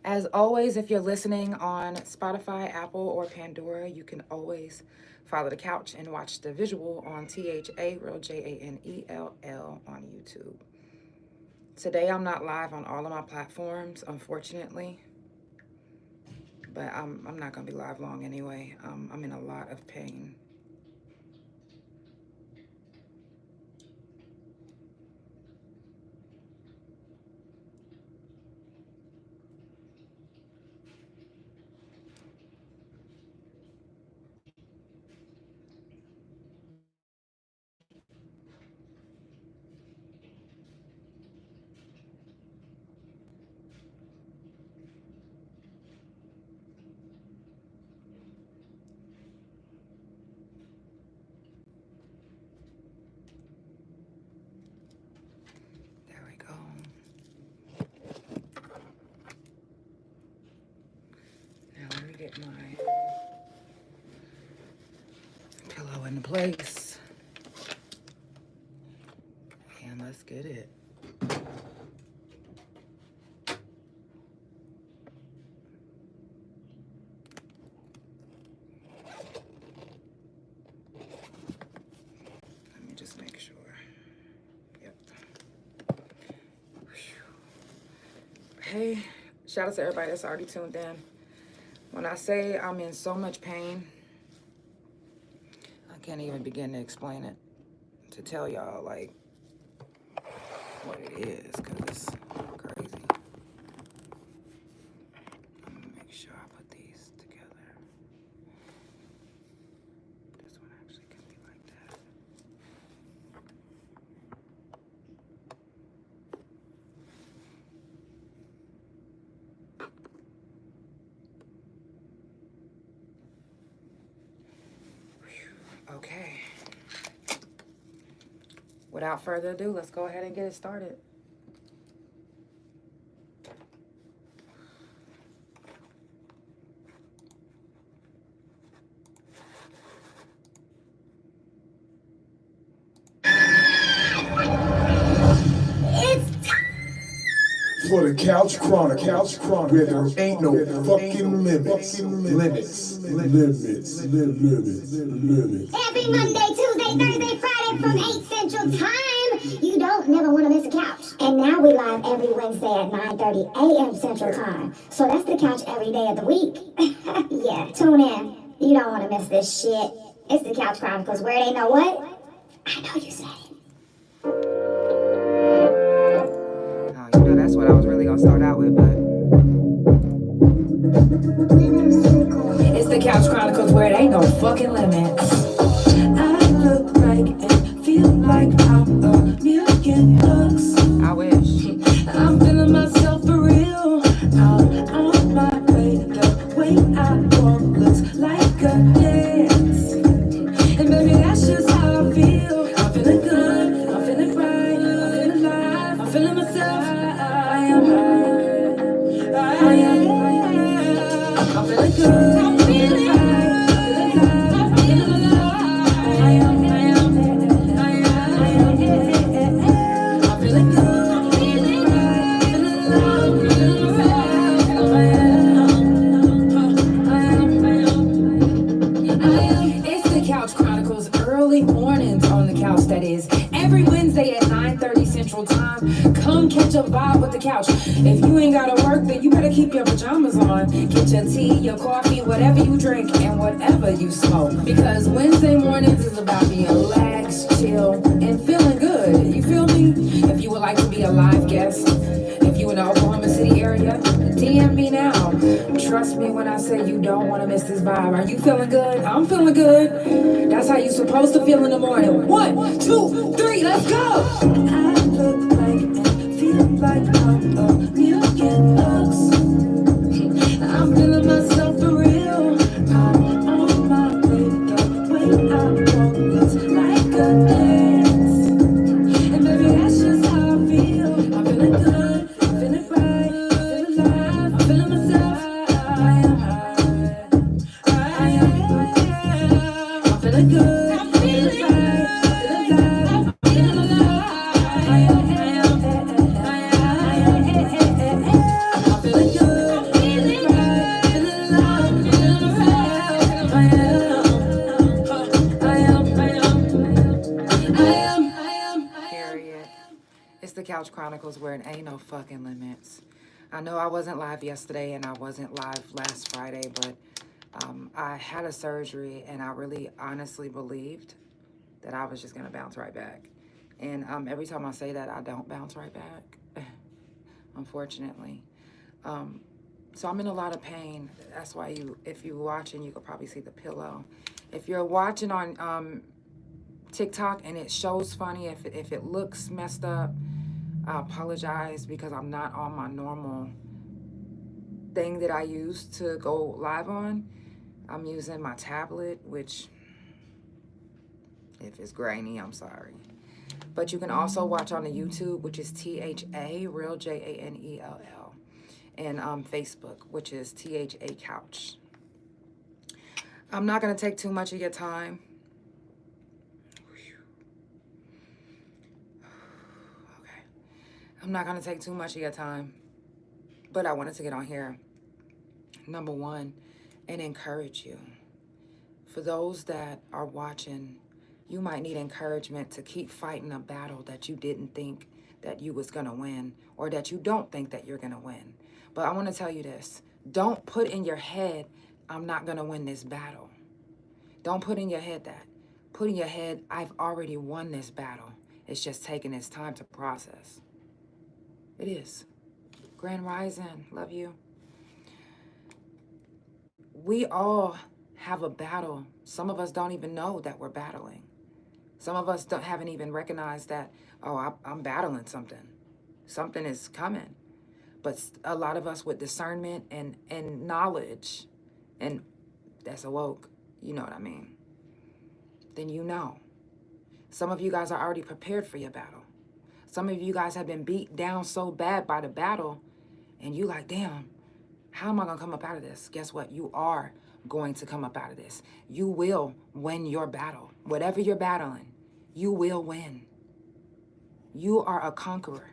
As always, if you're listening on Spotify, Apple, or Pandora, you can always follow the couch and watch the visual on THA Real JANELL on YouTube. Today, I'm not live on all of my platforms, unfortunately, but I'm not gonna be live long anyway. I'm in a lot of pain. There we go. Now let me get my pillow into place. And let's get it. Let me just make sure. Yep. Hey, shout out to everybody that's already tuned in. When I say I'm in so much pain, I can't even begin to explain it, to tell y'all like what it is, because it's crazy. I'm gonna make sure I put these together. This one actually can be like that. Okay. Without further ado, let's go ahead and get it started. For the Couch Chronicles, where there ain't no fucking limits. Limits. Every Monday, Tuesday, Thursday, Friday from 8 Central Time. You don't never want to miss a couch. And now we live every Wednesday at 9:30 a.m. Central Time. So that's the couch every day of the week. Yeah, tune in. You don't want to miss this shit. It's the Couch Chronicles, where they know what? I know you said it. That's what I was really gonna start out with, but it's the Couch Chronicles, where it ain't no fucking limits. I look like and feel like I'm a million bucks. I wish. I'm feeling myself for real. Out on my way, the way I walk looks like a dance. And baby, that's just how I feel. I'm feeling good, I'm feeling right, I'm feeling alive, I'm feeling myself. I'm feeling good. I'm feeling right. I'm feeling alive. I'm feeling good. I'm feeling right. Feeling alive. It's the Couch Chronicles, early mornings on the couch, that is. Every Wednesday at 9:30 Central Time. Come catch a vibe with the couch. If you ain't gotta work, then you better keep your pajamas on. Get your tea, your coffee, whatever you drink, and whatever you smoke. Because Wednesday mornings is about being relaxed, chill, and feeling good. You feel me? If you would like to be a live guest, if you in the Oklahoma City area, DM me now. Trust me when I say you don't want to miss this vibe. Are you feeling good? I'm feeling good. That's how you supposed to feel in the morning. 1, 2, 3, let's go! I look like and feel like I'm a million bucks. I'm feeling myself for real. I'm on my way, the way I walk looks like a dance. And baby, that's just how I feel. I'm feeling good, I'm feeling right, I'm feeling alive, I'm feeling myself. I'm feeling good, I'm feeling right, I'm feeling alive, I'm feeling myself. the Couch Chronicles, where it ain't no fucking limits. I know I wasn't live yesterday and I wasn't live last Friday, but I had a surgery and I really honestly believed that I was just gonna bounce right back. And every time I say that, I don't bounce right back, unfortunately. So I'm in a lot of pain. That's why if you're watching, you could probably see the pillow. If you're watching on TikTok and it shows funny, if it looks messed up, I apologize because I'm not on my normal thing that I use to go live on. I'm using my tablet, which if it's grainy, I'm sorry. But you can also watch on the YouTube, which is THA, real JANELL, and Facebook, which is THA Couch. I'm not going to take too much of your time. Okay. I'm not going to take too much of your time, but I wanted to get on here, number one, and encourage you. For those that are watching, you might need encouragement to keep fighting a battle that you didn't think that you was going to win, or that you don't think that you're going to win. But I want to tell you this. Don't put in your head, I'm not going to win this battle. Don't put in your head that. Put in your head, I've already won this battle. It's just taking its time to process. It is. Grand Rising, love you. We all have a battle. Some of us don't even know that we're battling. Some of us haven't even recognized that, oh, I'm battling something. Something is coming. But a lot of us with discernment and knowledge, and that's awoke, you know what I mean, then you know. Some of you guys are already prepared for your battle. Some of you guys have been beat down so bad by the battle, and you like, damn, how am I going to come up out of this? Guess what? You are going to come up out of this. You will win your battle. Whatever you're battling, you will win. You are a conqueror.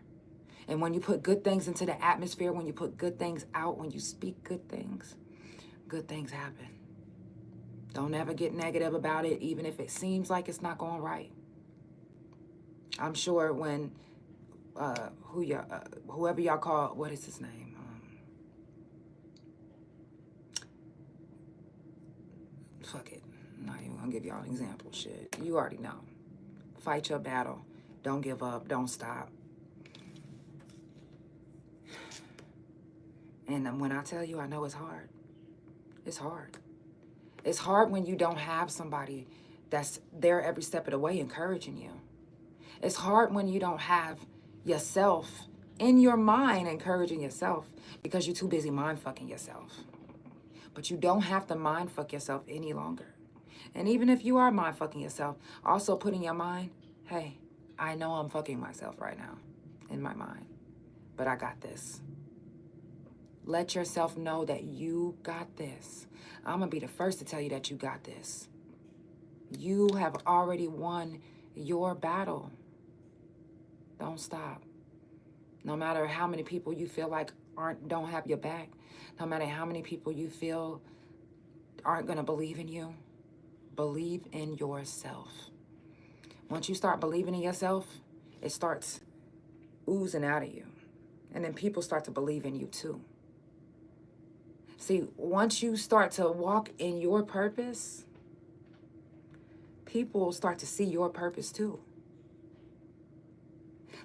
And when you put good things into the atmosphere, when you put good things out, when you speak good things happen. Don't ever get negative about it, even if it seems like it's not going right. I'm sure when whoever y'all call, what is his name? Fuck it. I'm not even gonna give y'all an example. Shit. You already know. Fight your battle. Don't give up. Don't stop. And when I tell you, I know it's hard. It's hard. It's hard when you don't have somebody that's there every step of the way encouraging you. It's hard when you don't have yourself in your mind encouraging yourself because you're too busy mind fucking yourself. But you don't have to mind fuck yourself any longer. And even if you are mind fucking yourself, also put in your mind, hey, I know I'm fucking myself right now in my mind, but I got this. Let yourself know that you got this. I'm going to be the first to tell you that you got this. You have already won your battle. Don't stop. No matter how many people you feel like don't have your back, no matter how many people you feel aren't going to believe in you, believe in yourself. Once you start believing in yourself, it starts oozing out of you. And then people start to believe in you too. See, once you start to walk in your purpose, people start to see your purpose too.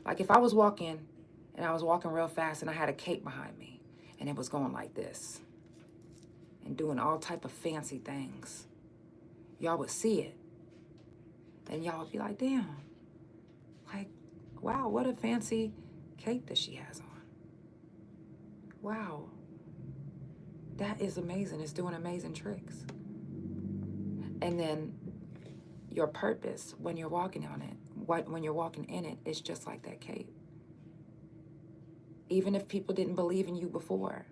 Like if I was walking and I was walking real fast and I had a cape behind me and it was going like this and doing all type of fancy things, y'all would see it. And y'all would be like, damn, like, wow, what a fancy cape that she has on. Wow. That is amazing. It's doing amazing tricks. And then your purpose, when you're walking on it, when you're walking in it, it's just like that cape. Even if people didn't believe in you before,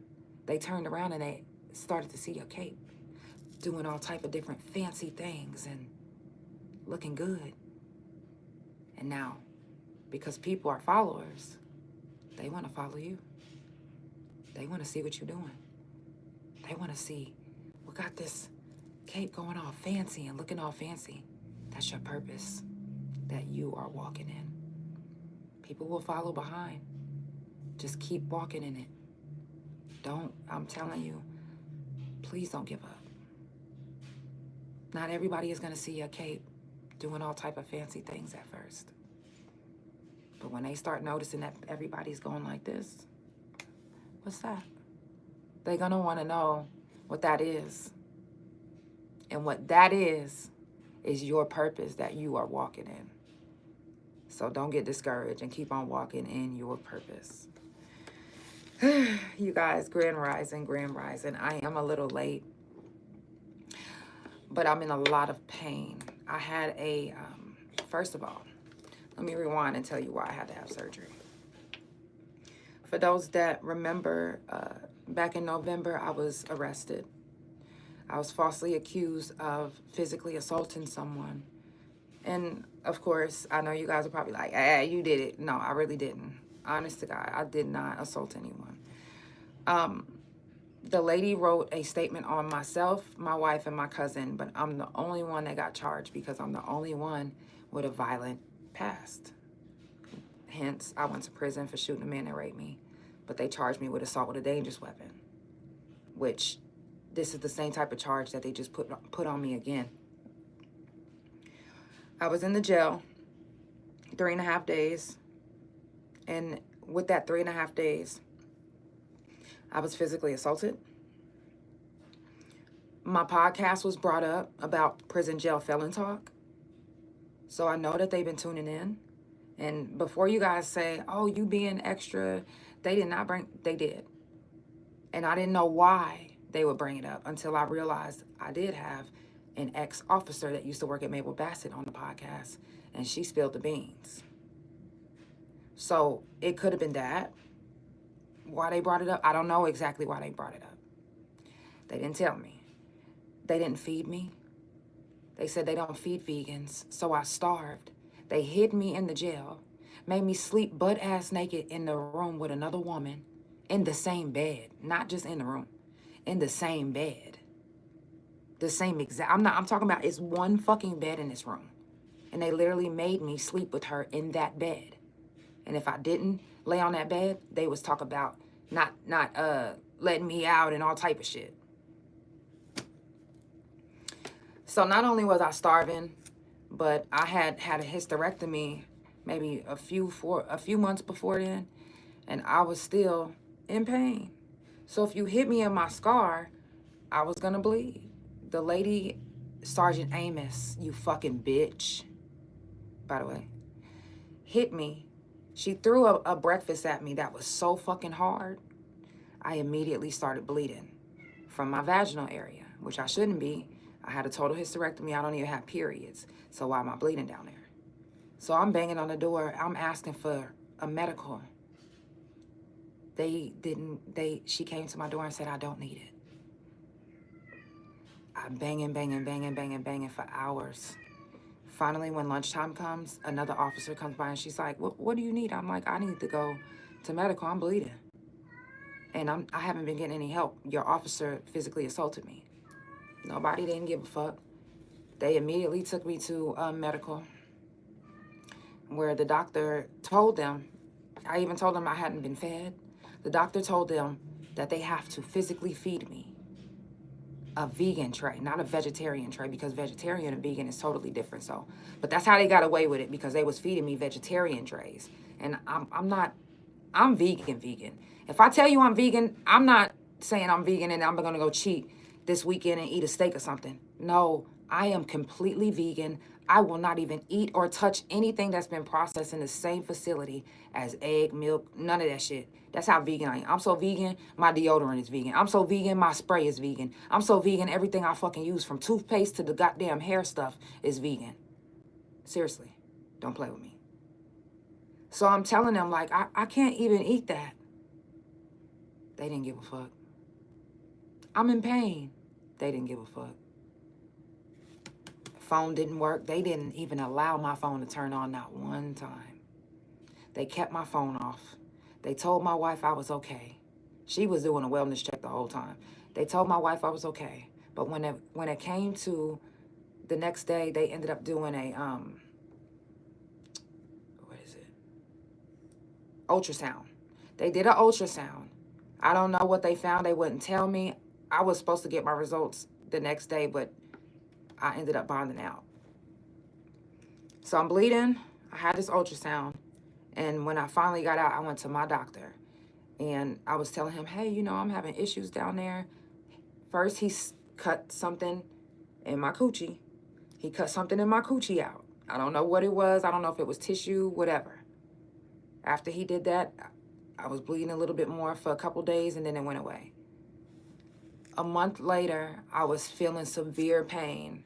they turned around and they started to see your cape, doing all type of different fancy things and looking good. And now, because people are followers, they want to follow you. They want to see what you're doing. They want to see, we got this cape going all fancy and looking all fancy. That's your purpose that you are walking in. People will follow behind. Just keep walking in it. I'm telling you, please don't give up. Not everybody is going to see your cape doing all type of fancy things at first. But when they start noticing that everybody's going like this, what's that? They're going to want to know what that is. And what that is your purpose that you are walking in. So don't get discouraged and keep on walking in your purpose. You guys, grand rising. I am a little late, but I'm in a lot of pain. I had first of all, let me rewind and tell you why I had to have surgery. For those that remember, back in November, I was arrested. I was falsely accused of physically assaulting someone. And of course, I know you guys are probably like, you did it. No, I really didn't. Honest to God, I did not assault anyone. The lady wrote a statement on myself, my wife, and my cousin, but I'm the only one that got charged because I'm the only one with a violent past. Hence, I went to prison for shooting a man that raped me, but they charged me with assault with a dangerous weapon, which this is the same type of charge that they just put on me again. I was in the jail 3.5 days, and with that 3.5 days, I was physically assaulted. My podcast was brought up about prison jail felon talk, so I know that they've been tuning in. And before you guys say, oh, you being extra, they did. And I didn't know why they would bring it up until I realized I did have an ex-officer that used to work at Mabel Bassett on the podcast, and she spilled the beans. So it could have been that. Why they brought it up, I don't know exactly why they brought it up. They didn't tell me. They didn't feed me. They said they don't feed vegans, so I starved. They hid me in the jail, made me sleep butt-ass naked in the room with another woman in the same bed, not just in the room, in the same bed. The same exact, I'm talking about it's one fucking bed in this room. And they literally made me sleep with her in that bed. And if I didn't lay on that bed, they was talk about not letting me out and all type of shit. So not only was I starving, but I had a hysterectomy maybe a few months before then, and I was still in pain. So if you hit me in my scar, I was gonna bleed. The lady, Sergeant Amos, you fucking bitch, by the way, hit me. She threw a breakfast at me that was so fucking hard, I immediately started bleeding from my vaginal area, which I shouldn't be. I had a total hysterectomy. I don't even have periods. So why am I bleeding down there? So I'm banging on the door. I'm asking for a medical. She came to my door and said, I don't need it. I'm banging for hours. Finally, when lunchtime comes, another officer comes by and she's like, what do you need? I'm like, I need to go to medical. I'm bleeding. And I haven't been getting any help. Your officer physically assaulted me. Nobody didn't give a fuck. They immediately took me to medical, where the doctor told them, I even told them I hadn't been fed. The doctor told them that they have to physically feed me a vegan tray, not a vegetarian tray, because vegetarian and vegan is totally different. So, but that's how they got away with it, because they was feeding me vegetarian trays. And I'm vegan. If I tell you I'm vegan, I'm not saying I'm vegan and I'm gonna go cheat this weekend and eat a steak or something. No, I am completely vegan. I will not even eat or touch anything that's been processed in the same facility as egg, milk, none of that shit. That's how vegan I am. I'm so vegan, my deodorant is vegan. I'm so vegan, my spray is vegan. I'm so vegan, everything I fucking use, from toothpaste to the goddamn hair stuff, is vegan. Seriously, don't play with me. So I'm telling them, like, I can't even eat that. They didn't give a fuck. I'm in pain. They didn't give a fuck. Phone didn't work. They didn't even allow my phone to turn on, not one time. They kept my phone off. They told my wife I was okay. She was doing a wellness check the whole time. They told my wife I was okay. But when it came to the next day, they ended up doing a, what is it? ultrasound. They did an ultrasound. I don't know what they found. They wouldn't tell me. I was supposed to get my results the next day, but I ended up bonding out. So I'm bleeding. I had this ultrasound. And when I finally got out, I went to my doctor. And I was telling him, hey, you know, I'm having issues down there. First, he cut something in my coochie. He cut something in my coochie out. I don't know what it was. I don't know if it was tissue, whatever. After he did that, I was bleeding a little bit more for a couple days, and then it went away. A month later, I was feeling severe pain.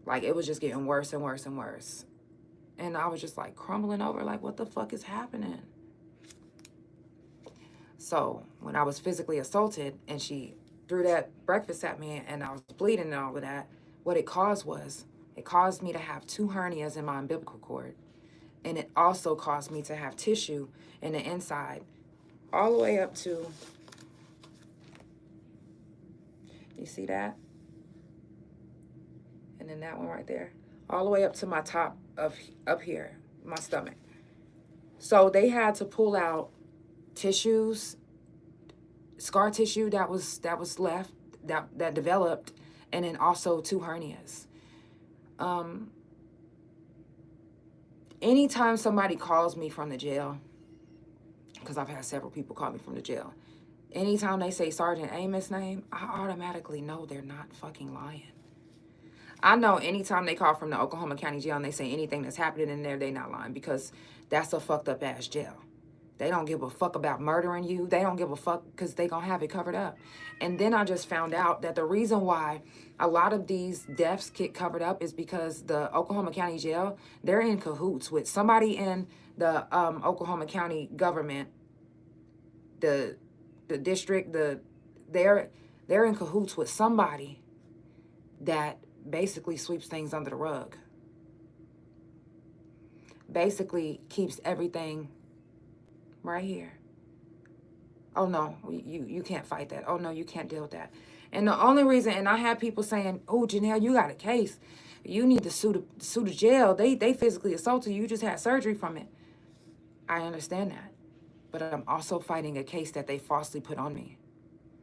Like, it was just getting worse and worse and worse. And I was just, like, crumbling over, like, what the fuck is happening? So, when I was physically assaulted, and she threw that breakfast at me, and I was bleeding and all of that, what it caused me to have 2 hernias in my umbilical cord. And it also caused me to have tissue in the inside, all the way up to, you see that? And then that one right there, all the way up to my top of up here, my stomach. So they had to pull out tissues, scar tissue that was left, that developed, and then also 2 hernias. Anytime somebody calls me from the jail, because I've had several people call me from the jail, anytime they say Sergeant Amos' name, I automatically know they're not fucking lying. I know anytime they call from the Oklahoma County Jail and they say anything that's happening in there, they not lying, because that's a fucked up ass jail. They don't give a fuck about murdering you. They don't give a fuck because they gonna have it covered up. And then I just found out that the reason why a lot of these deaths get covered up is because the Oklahoma County Jail, they're in cahoots with somebody in the Oklahoma County government, the district, they're in cahoots with somebody that basically sweeps things under the rug. Basically keeps everything right here. Oh no, you can't fight that. Oh no, you can't deal with that. And the only reason, and I had people saying, oh, Janelle, you got a case. You need to sue the jail. They physically assaulted you. You just had surgery from it. I understand that. But I'm also fighting a case that they falsely put on me.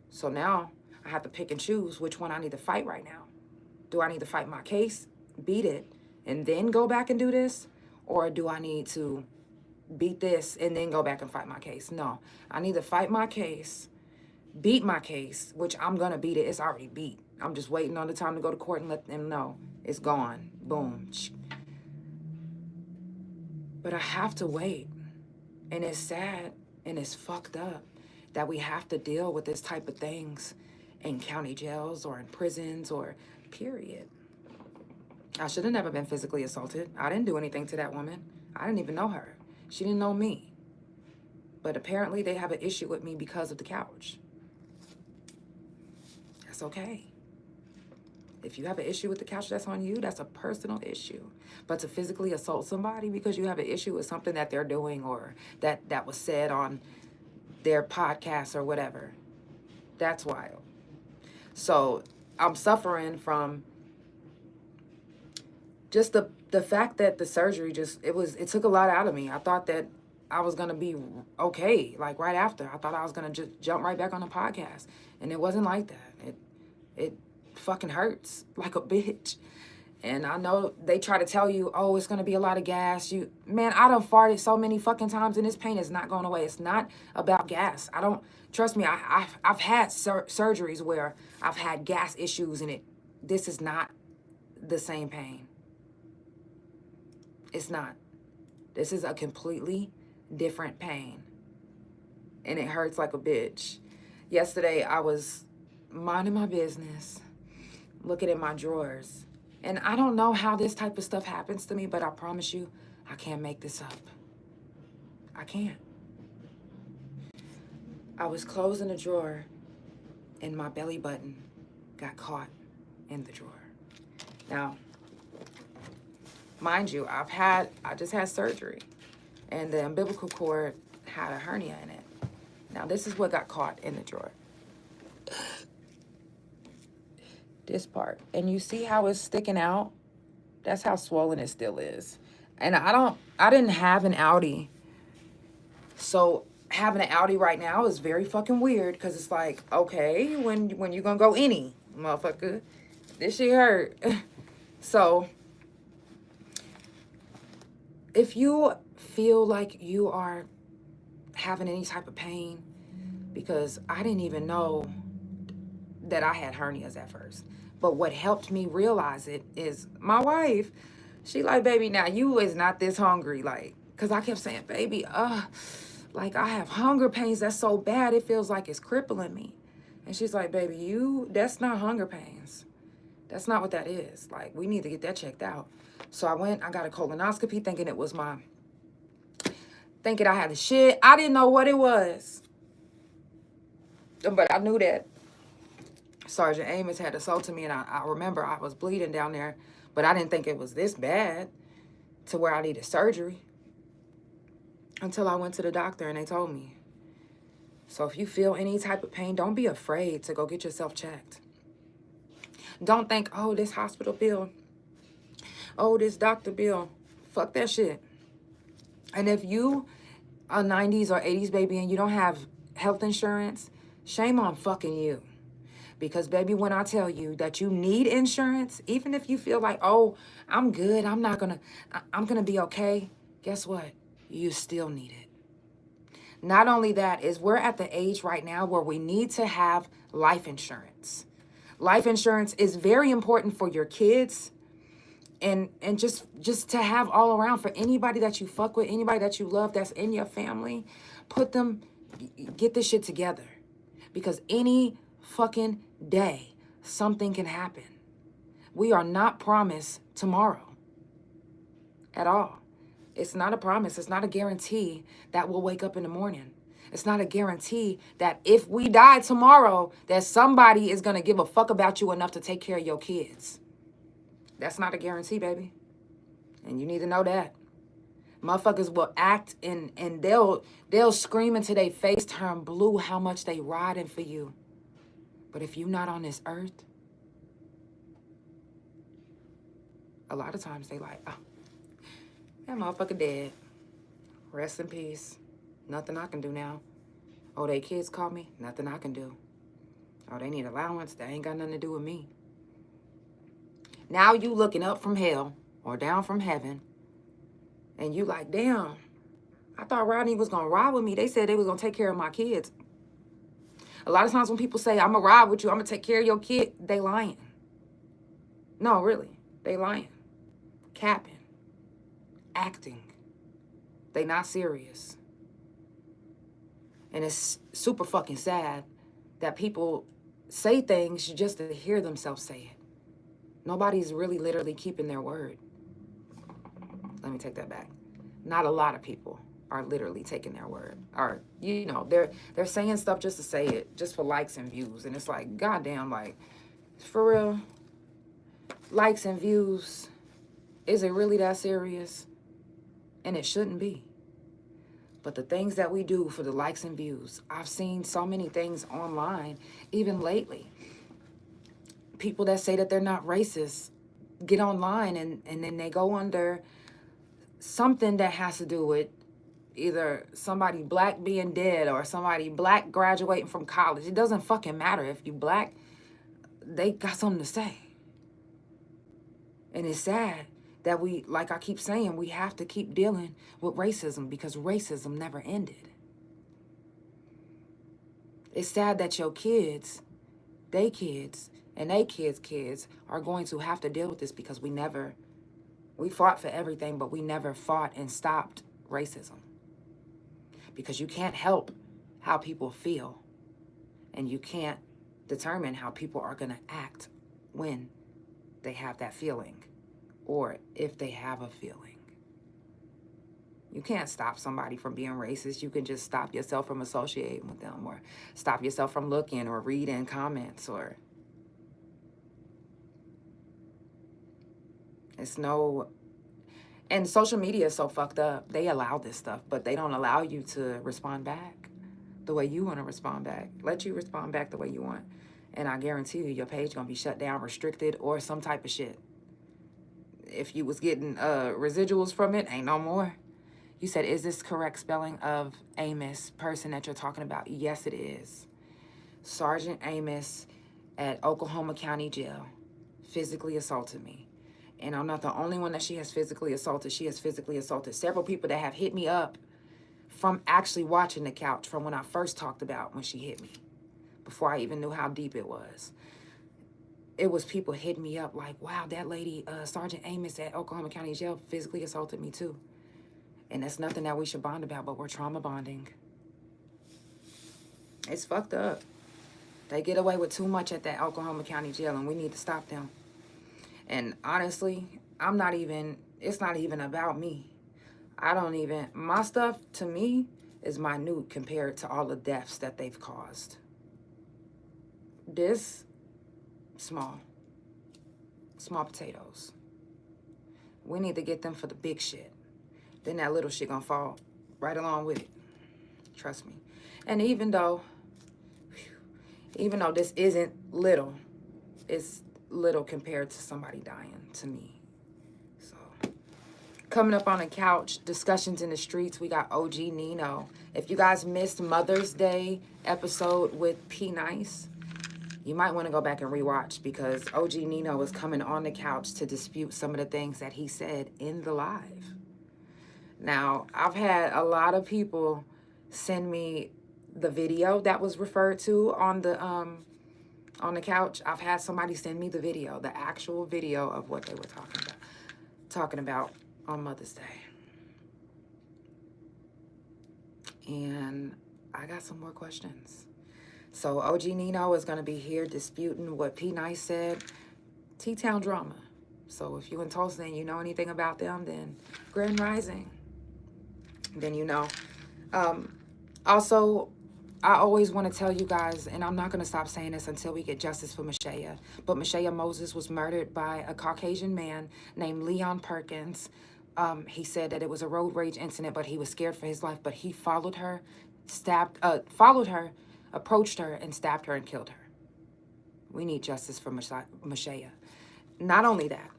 So now I have to pick and choose which one I need to fight right now. Do I need to fight my case, beat it, and then go back and do this? Or do I need to beat this and then go back and fight my case? No, I need to fight my case, beat my case, which I'm going to beat it. It's already beat. I'm just waiting on the time to go to court and let them know it's gone. Boom. But I have to wait. And it's sad and it's fucked up that we have to deal with this type of things in county jails or in prisons or period. I should have never been physically assaulted. I didn't do anything to that woman. I didn't even know her. She didn't know me. But apparently they have an issue with me because of the couch. That's okay. If you have an issue with the couch, that's on you. That's a personal issue. But to physically assault somebody because you have an issue with something that they're doing or that was said on their podcast or whatever, that's wild. So I'm suffering from just the fact that the surgery it took a lot out of me. I thought that I was going to be okay, like right after. I thought I was going to just jump right back on the podcast. And it wasn't like that. It fucking hurts like a bitch. And I know they try to tell you, oh, it's going to be a lot of gas. Man, I done farted so many fucking times and this pain is not going away. It's not about gas. Trust me, I've had surgeries where I've had gas issues and this is not the same pain. It's not. This is a completely different pain. And it hurts like a bitch. Yesterday, I was minding my business, looking at my drawers. And I don't know how this type of stuff happens to me, but I promise you, I can't make this up. I can't. I was closing a drawer and my belly button got caught in the drawer. Now, mind you, I just had surgery and the umbilical cord had a hernia in it. Now, this is what got caught in the drawer. This part. And you see how it's sticking out? That's how swollen it still is. And I didn't have an Audi So having an Audi right now is very fucking weird because it's like, okay, when you gonna go any, motherfucker? This shit hurt. So if you feel like you are having any type of pain, because I didn't even know that I had hernias at first. But what helped me realize it is my wife. She like, baby, now you is not this hungry. Like, because I kept saying, baby, like I have hunger pains. That's so bad. It feels like it's crippling me. And she's like, baby, that's not hunger pains. That's not what that is. Like, we need to get that checked out. So I got a colonoscopy thinking I had the shit. I didn't know what it was. But I knew that Sergeant Amos had assaulted me, and I remember I was bleeding down there, but I didn't think it was this bad to where I needed surgery until I went to the doctor and they told me. So if you feel any type of pain, don't be afraid to go get yourself checked. Don't think, oh, this hospital bill, oh, this doctor bill. Fuck that shit. And if you a 90s or 80s baby and you don't have health insurance, shame on fucking you. Because, baby, when I tell you that you need insurance, even if you feel like, oh, I'm good, I'm going to be okay, guess what? You still need it. Not only that, is we're at the age right now where we need to have life insurance. Life insurance is very important for your kids and just to have all around for anybody that you fuck with, anybody that you love that's in your family. Get this shit together. Because any fucking day, something can happen. We are not promised tomorrow at all. It's not a promise. It's not a guarantee that we'll wake up in the morning. It's not a guarantee that if we die tomorrow, that somebody is going to give a fuck about you enough to take care of your kids. That's not a guarantee, baby. And you need to know that. Motherfuckers will act and they'll scream into their face, turn blue, how much they riding for you. But if you're not on this earth, a lot of times they like, oh, that motherfucker dead. Rest in peace. Nothing I can do now. Oh, they kids call me. Nothing I can do. Oh, they need allowance. That ain't got nothing to do with me. Now you looking up from hell or down from heaven, and you like, damn, I thought Rodney was going to ride with me. They said they was going to take care of my kids. A lot of times when people say, I'm going to ride with you, I'm going to take care of your kid, they lying. No, really. They lying. Capping. Acting. They not serious. And it's super fucking sad that people say things just to hear themselves say it. Nobody's really literally keeping their word. Let me take that back. Not a lot of people are literally taking their word. Or, you know, they're saying stuff just to say it, just for likes and views. And it's like, goddamn, like, for real, likes and views, is it really that serious? And it shouldn't be. But the things that we do for the likes and views, I've seen so many things online, even lately. People that say that they're not racist get online and then they go under something that has to do with either somebody black being dead or somebody black graduating from college. It doesn't fucking matter. If you black, they got something to say. And it's sad that we, like I keep saying, we have to keep dealing with racism because racism never ended. It's sad that your kids, they kids, and they kids are going to have to deal with this because we fought for everything, but we never fought and stopped racism. Because you can't help how people feel, and you can't determine how people are going to act when they have that feeling, or if they have a feeling. You can't stop somebody from being racist. You can just stop yourself from associating with them, or stop yourself from looking or reading comments, or and social media is so fucked up. They allow this stuff, but they don't allow you to respond back the way you want to respond back. Let you respond back the way you want. And I guarantee you, your page gonna be shut down, restricted, or some type of shit. If you was getting residuals from it, ain't no more. You said, is this correct spelling of Amos, person that you're talking about? Yes, it is. Sergeant Amos at Oklahoma County Jail physically assaulted me. And I'm not the only one that she has physically assaulted. She has physically assaulted several people that have hit me up from actually watching the couch from when I first talked about when she hit me, before I even knew how deep it was. It was people hitting me up like, wow, that lady, Sergeant Amos at Oklahoma County Jail physically assaulted me too. And that's nothing that we should bond about, but we're trauma bonding. It's fucked up. They get away with too much at that Oklahoma County Jail, and we need to stop them. And honestly, it's not even about me. My stuff to me is minute compared to all the deaths that they've caused. This, small potatoes. We need to get them for the big shit. Then that little shit gonna fall right along with it. Trust me. And even though this isn't little, it's little compared to somebody dying to me. So, coming up on the couch, discussions in the streets, we got OG Nino. If you guys missed Mother's Day episode with P Nice, you might want to go back and rewatch, because OG Nino was coming on the couch to dispute some of the things that he said in the live. Now, I've had a lot of people send me the video that was referred to on the couch. I've had somebody send me the video, the actual video of what they were talking about on Mother's Day. And I got some more questions. So OG Nino is going to be here disputing what P Nice said. T-Town drama. So if you in Tulsa and you know anything about them, then Grand Rising. Then you know. Also, I always want to tell you guys, and I'm not going to stop saying this until we get justice for Mashaya, but Mashaya Moses was murdered by a Caucasian man named Leon Perkins. He said that it was a road rage incident, but he was scared for his life. But he followed her, approached her, and stabbed her and killed her. We need justice for Mashaya. Not only that,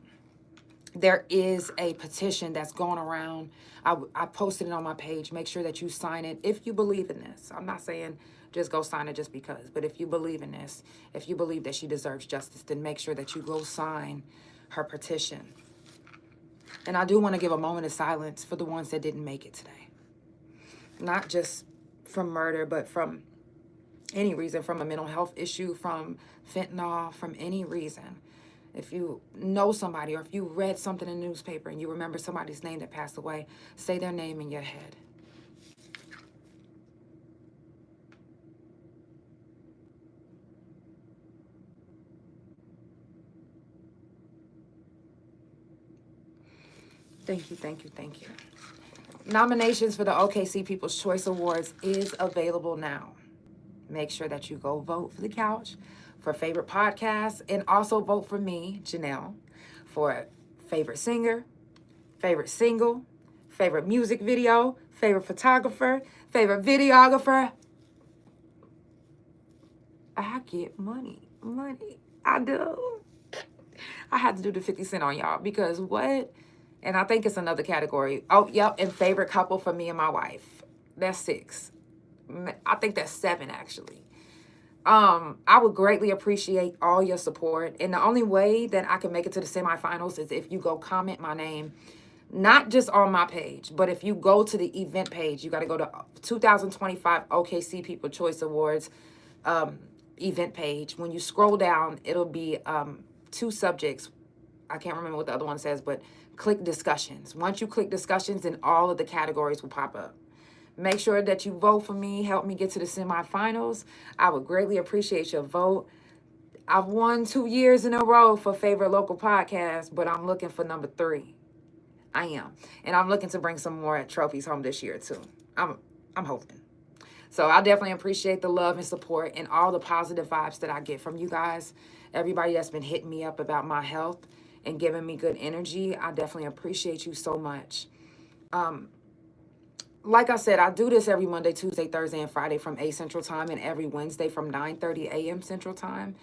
there is a petition that's going around. I posted it on my page. Make sure that you sign it if you believe in this. I'm not saying just go sign it just because, but if you believe in this, if you believe that she deserves justice, then make sure that you go sign her petition. And I do want to give a moment of silence for the ones that didn't make it today. Not just from murder, but from any reason, from a mental health issue, from fentanyl, from any reason. If you know somebody, or if you read something in the newspaper and you remember somebody's name that passed away, say their name in your head. Thank you, thank you, thank you. Nominations for the OKC People's Choice Awards is available now. Make sure that you go vote for The Couch for favorite podcast, and also vote for me, Janelle, for favorite singer, favorite single, favorite music video, favorite photographer, favorite videographer. I get money. I do. I had to do the 50 Cent on y'all, because what? And I think it's another category. Oh, yep, and favorite couple for me and my wife. That's 6. I think that's 7, actually. I would greatly appreciate all your support. And the only way that I can make it to the semifinals is if you go comment my name, not just on my page, but if you go to the event page. You got to go to 2025 OKC People Choice Awards event page. When you scroll down, it'll be 2 subjects. I can't remember what the other one says, but click discussions. Once you click discussions, then all of the categories will pop up. Make sure that you vote for me. Help me get to the semifinals. I would greatly appreciate your vote. I've won 2 years in a row for favorite local podcast, but I'm looking for number 3. I am. And I'm looking to bring some more trophies home this year too. I'm hoping. So I definitely appreciate the love and support and all the positive vibes that I get from you guys. Everybody that's been hitting me up about my health and giving me good energy. I definitely appreciate you so much. Like I said, I do this every Monday, Tuesday, Thursday, and Friday from 8 Central Time, and every Wednesday from 9:30 a.m. Central Time.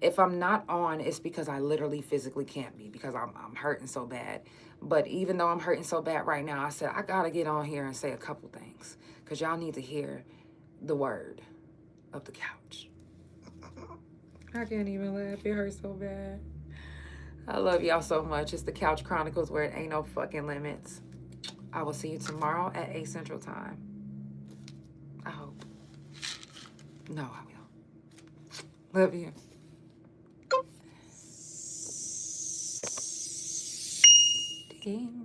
If I'm not on, it's because I literally physically can't be, because I'm hurting so bad. But even though I'm hurting so bad right now, I said I gotta get on here and say a couple things, because y'all need to hear the word of the couch. I can't even laugh. It hurts so bad. I love y'all so much. It's the Couch Chronicles, where it ain't no fucking limits. I will see you tomorrow at 8 Central Time. I hope. No, I will. Love you. Ding.